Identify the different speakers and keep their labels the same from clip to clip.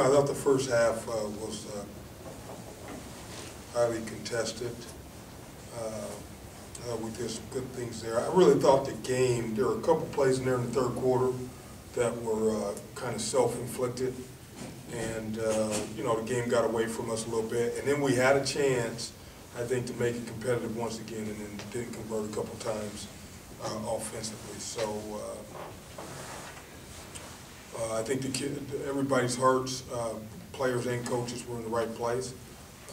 Speaker 1: I thought the first half was highly contested. We did some good things there. I really thought the game, there were a couple plays in there in the third quarter that were kind of self-inflicted. And, the game got away from us a little bit. And then we had a chance, I think, to make it competitive once again, and then didn't convert a couple times offensively. So I think everybody's hearts, players and coaches, were in the right place.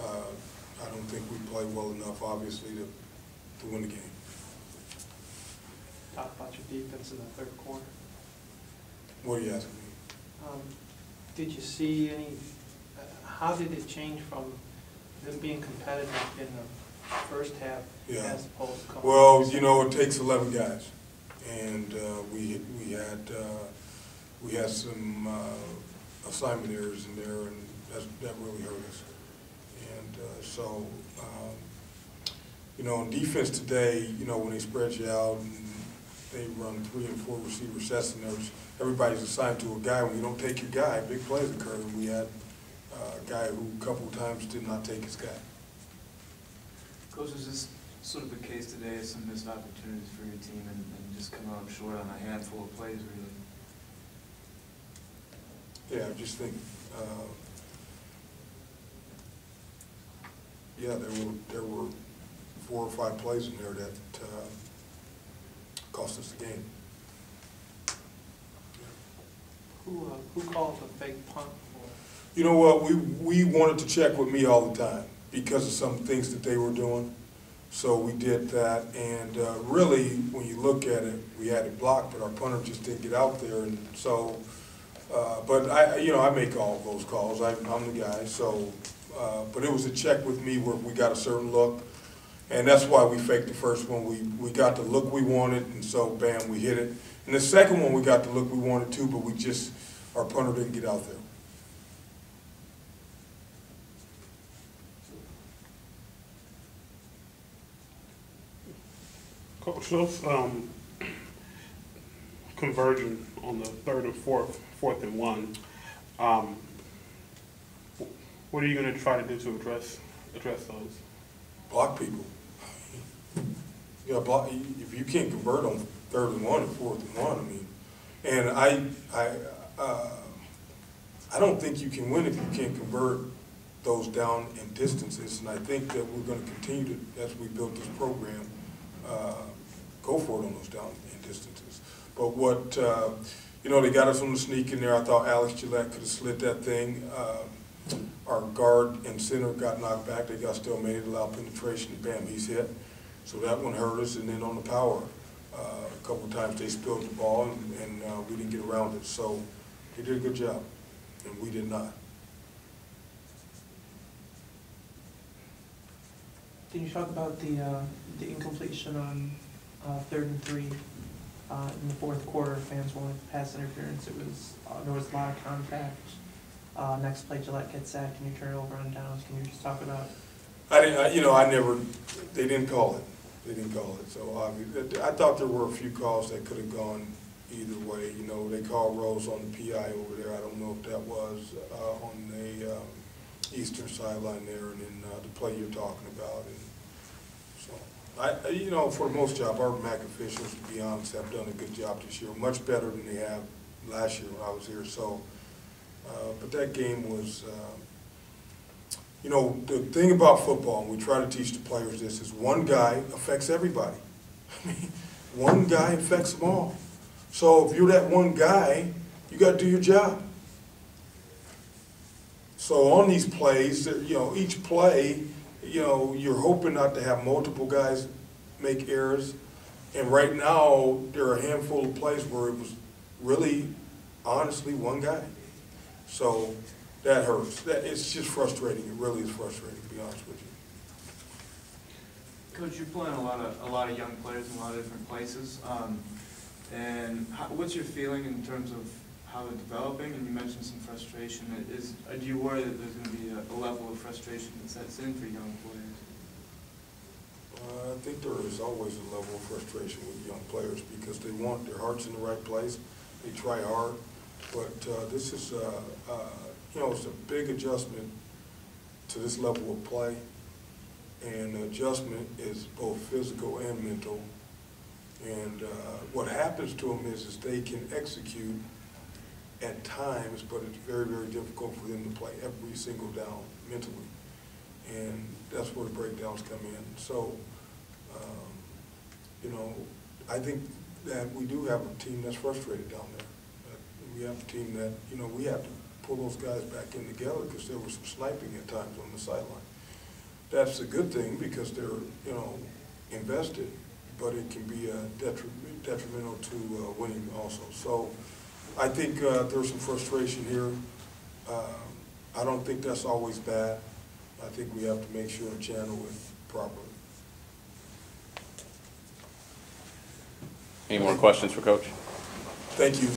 Speaker 1: I don't think we played well enough, obviously, to win the game.
Speaker 2: Talk about your defense in the third quarter.
Speaker 1: What are you asking me?
Speaker 2: Did you see any, how did it change from them being competitive in the first half as opposed to
Speaker 1: Well, it takes 11 guys. And we had some assignment errors in there, and that really hurt us. And in defense today, when they spread you out and they run 3 and 4 receiver sets, and everybody's assigned to a guy. When you don't take your guy, big plays occur. And we had a guy who a couple of times did not take his guy.
Speaker 3: Coach, is this sort of the case today of some missed opportunities for your team and just coming up short on a handful of plays, really?
Speaker 1: Yeah, I just think, there were 4 or 5 plays in there that cost us the game.
Speaker 2: Who called the fake punt?
Speaker 1: You know what? We wanted to check with me all the time because of some things that they were doing. So we did that, and really, when you look at it, we had it blocked, but our punter just didn't get out there, and so. But I make all of those calls. I'm the guy. So, but it was a check with me where we got a certain look, and that's why we faked the first one. We got the look we wanted, and so bam, we hit it. And the second one, we got the look we wanted too, but our punter didn't get out there.
Speaker 4: Coach, those conversion on the 3rd and 4th and 1. What are you going to try to do to address those?
Speaker 1: Block people. You got block. If you can't convert on 3rd and 1 and 4th and 1, and I don't think you can win if you can't convert those down in distances. And I think that we're going to continue to, as we build this program, go for it on those down in distances. But what, they got us on the sneak in there. I thought Alex Gillette could have slid that thing. Our guard and center got knocked back. They got still made it, allowed penetration, and bam, he's hit. So that one hurt us. And then on the power, a couple of times they spilled the ball, and we didn't get around it. So they did a good job, and we did not.
Speaker 5: Can you talk about the incompletion on 3rd and 3 in the 4th quarter? Fans wanted pass interference. There was a lot of contact. Next play, Gillette gets sacked, and you turn it over on downs. Can you just talk about?
Speaker 1: They didn't call it. They didn't call it. So I thought there were a few calls that could have gone either way. They called Rose on the PI over there. I don't know if that was on the eastern sideline there, and then the play you're talking about. And so, for the most job, our MAC officials, to be honest, have done a good job this year, much better than they have last year when I was here. So, but that game was, the thing about football, and we try to teach the players this, is one guy affects everybody. One guy affects them all. So if you're that one guy, you got to do your job. So on these plays, each play, you're hoping not to have multiple guys make errors. And right now, there are a handful of plays where it was really, honestly, one guy. So that hurts. It's just frustrating. It really is frustrating, to be honest with you.
Speaker 3: Coach, you're playing a lot of young players in a lot of different places. What's your feeling in terms of how they're developing? And you mentioned some frustration. Do you worry that there's going to be a level of frustration that sets in for young players?
Speaker 1: I think there is always a level of frustration with young players because they want their hearts in the right place. They try hard, but this is you know, it's a big adjustment to this level of play. And the adjustment is both physical and mental. And what happens to them is they can execute at times, but it's very, very difficult for them to play every single down mentally. And that's where the breakdowns come in. So, you know, I think that we do have a team that's frustrated down there. We have a team that, you know, we have to pull those guys back in together because there was some sniping at times on the sideline. That's a good thing because they're, you know, invested, but it can be detrimental to winning also. So I think there's some frustration here. I don't think that's always bad. I think we have to make sure to channel it properly.
Speaker 6: Any more questions for Coach?
Speaker 1: Thank you.